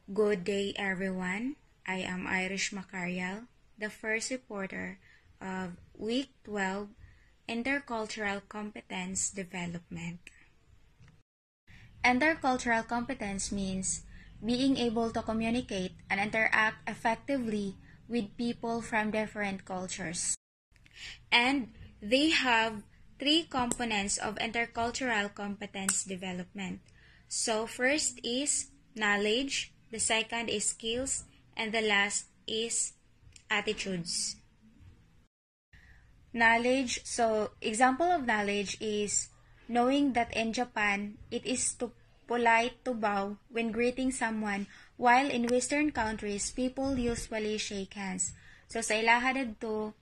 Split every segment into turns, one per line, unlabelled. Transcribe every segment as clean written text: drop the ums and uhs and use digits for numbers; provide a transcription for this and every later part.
Good day, everyone. I am Irish Macarial, the first reporter of Week 12 Intercultural Competence Development. Intercultural competence means being able to communicate and interact effectively with people from different cultures. And they have three components of intercultural competence development. So, first is knowledge, the second is skills, and the last is attitudes. Knowledge, so example of knowledge is knowing that in Japan, it is polite to bow when greeting someone, while in Western countries, people usually shake hands. So sa ilaha dito,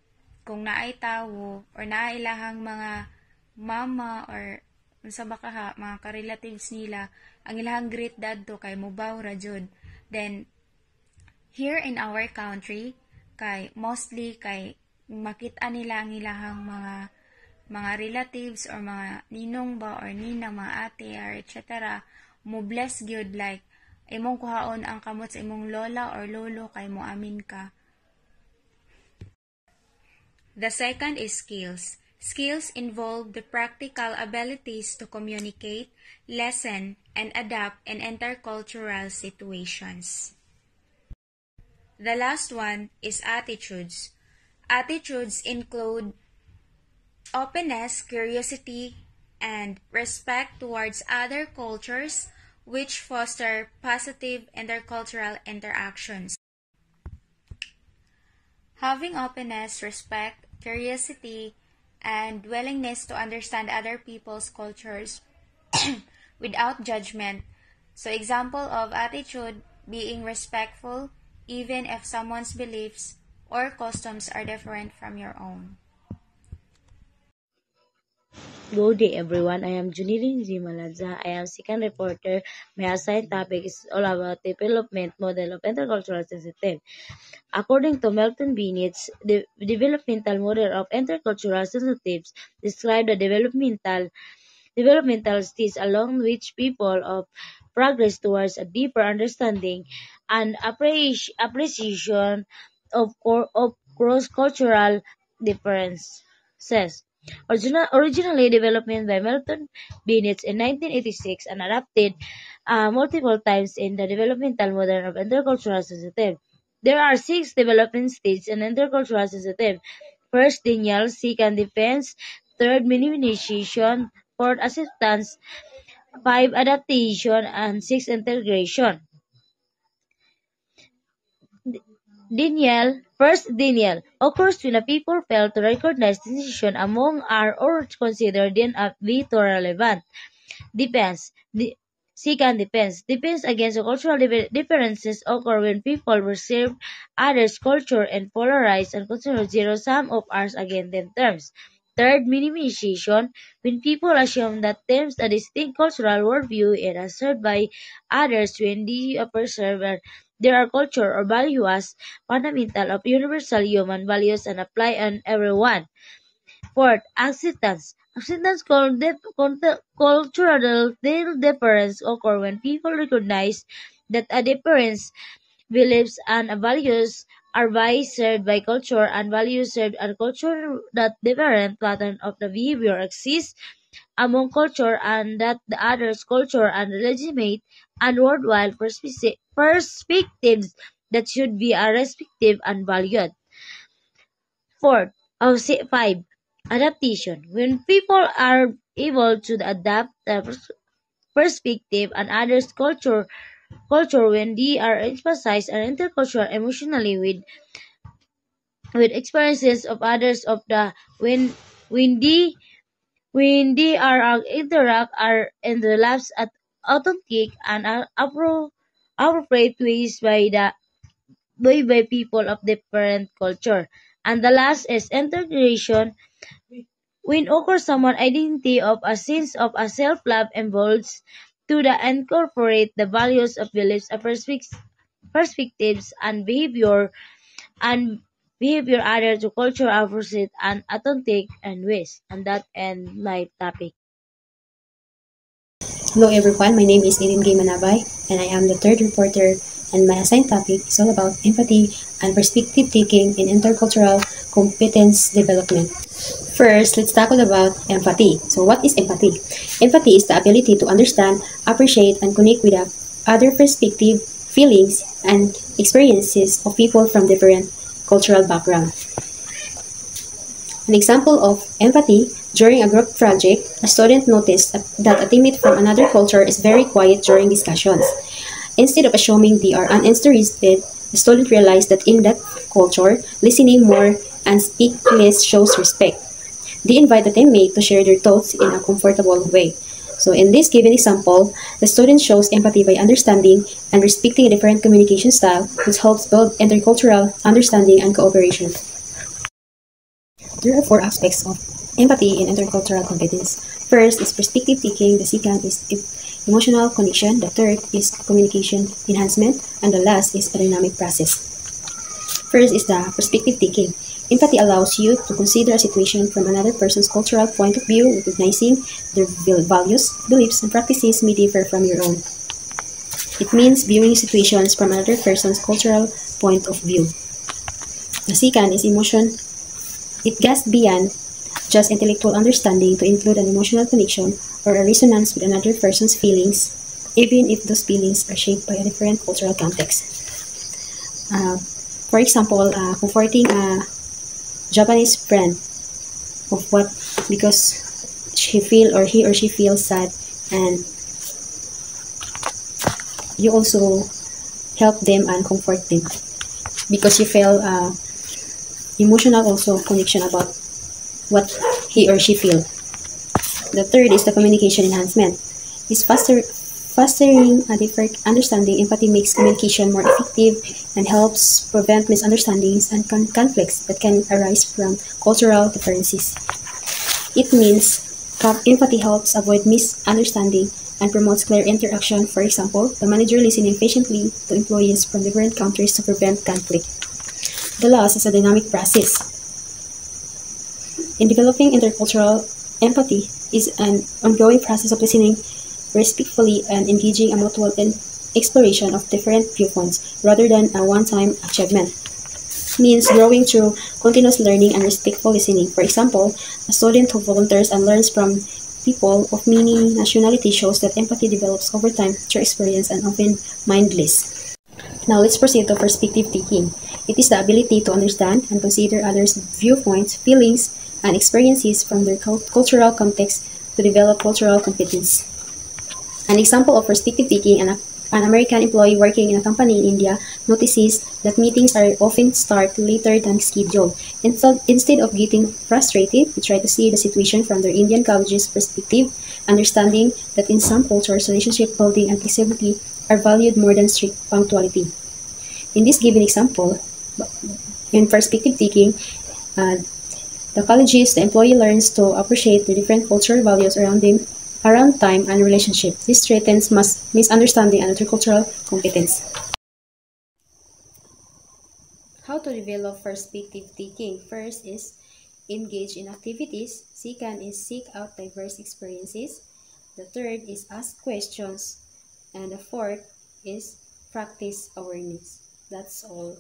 kung naay tawo or nailahang mga mama or unsa ba kaha, mga ka-relatives nila, ang ilahang greet dadto kay mubaw ra jud. Then here in our country, kay mostly kay makita nila ang ilahang mga relatives or mga ninong ba or ninang, mga ate or etc. mo bless gyud like imong kuhaon ang kamot sa imong lola or lolo kay mo amin ka. The second is skills. Skills involve the practical abilities to communicate, listen, and adapt in intercultural situations. The last one is attitudes. Attitudes include openness, curiosity, and respect towards other cultures, which foster positive intercultural interactions. Having openness, respect, curiosity, and willingness to understand other people's cultures without judgment. So, example of attitude being respectful, even if someone's beliefs or customs are different from your own.
Good day, everyone. I am Junilin Zimaladza. I am second reporter. My assigned topic is all about development model of intercultural sensitive. According to Melton Bennett's the developmental model of intercultural sensitives describe the developmental stage along which people of progress towards a deeper understanding and appreciation of cross-cultural differences. Originally developed by Melton Bennett in 1986 and adapted multiple times in the developmental model of intercultural sensitive. There are 6 development stages in intercultural sensitive. First, denial. Second, defense. Third, minimization. Fourth, acceptance. 5, adaptation. And 6, integration. Denial occurs when a people fail to recognize distinction among or consider them as being relevant. Second, defense. Defense against cultural differences occur when people perceive others' culture and polarize and consider zero-sum of ours against them terms. Third, minimization. When people assume that terms a distinct cultural worldview and asserted by others when they perceive their culture or value as fundamental of universal human values and apply on everyone. Fourth, acceptance. Acceptance cultural difference occur when people recognize that a difference beliefs and values are shared by culture and values shared and culture that different pattern of the behavior exists among culture and that the other's culture and legitimate and worldwide perspectives that should be respected and valued. Fourth, 5. Adaptation. When people are able to adapt the perspective and others' culture when they are emphasized and intercultural emotionally with experiences of others of the when they are interact are in the labs at authentic and appropriate ways by people of different culture. And the last is integration. When occurs someone identity of a sense of a self-love involves to the incorporate the values of beliefs, perspectives, and behavior other to culture opposite and authentic and ways. And that end my topic.
Hello everyone, my name is Eileen Gay Manabay and I am the third reporter and my assigned topic is all about empathy and perspective taking in intercultural competence development. First, let's tackle about empathy. So, what is empathy? Empathy is the ability to understand, appreciate, and connect with other perspective, feelings, and experiences of people from different cultural backgrounds. An example of empathy: during a group project, a student noticed that a teammate from another culture is very quiet during discussions. Instead of assuming they are uninterested, the student realized that in that culture, listening more and speak less shows respect. They invite the teammate to share their thoughts in a comfortable way. So in this given example, the student shows empathy by understanding and respecting a different communication style, which helps build intercultural understanding and cooperation. There are four aspects of empathy in intercultural competence. First is perspective taking, the second is emotional connection, the third is communication enhancement, and the last is a dynamic process. First is the perspective taking. Empathy allows you to consider a situation from another person's cultural point of view, recognizing their values, beliefs, and practices may differ from your own. It means viewing situations from another person's cultural point of view. The second is emotion. It goes beyond just intellectual understanding to include an emotional connection or a resonance with another person's feelings, even if those feelings are shaped by a different cultural context. For example, comforting a Japanese friend of what because he or she feels sad, and you also help them and comfort them because you feel emotional also connection about what he or she feel. The third is the communication enhancement. Is fostering a deeper understanding. Empathy makes communication more effective and helps prevent misunderstandings and conflicts that can arise from cultural differences. It means empathy helps avoid misunderstanding and promotes clear interaction. For example, the manager listening patiently to employees from different countries to prevent conflict. The last is a dynamic process. In developing intercultural empathy is an ongoing process of listening respectfully and engaging a mutual exploration of different viewpoints rather than a one-time achievement. Means growing through continuous learning and respectful listening. For example, a student who volunteers and learns from people of many nationalities shows that empathy develops over time through experience and often mindless. Now let's proceed to perspective taking. It is the ability to understand and consider others' viewpoints, feelings, and experiences from their cultural context to develop cultural competence. An example of perspective taking: an American employee working in a company in India notices that meetings are often start later than scheduled. Instead of getting frustrated, we try to see the situation from their Indian colleague's perspective, understanding that in some cultures, relationship building and flexibility are valued more than strict punctuality. In this given example, in perspective taking, uh, the employee learns to appreciate the different cultural values around time and relationship. This strengthens misunderstanding and intercultural competence. How to develop perspective taking? First is engage in activities. Second is seek out diverse experiences. The third is ask questions. And the fourth is practice awareness. That's all.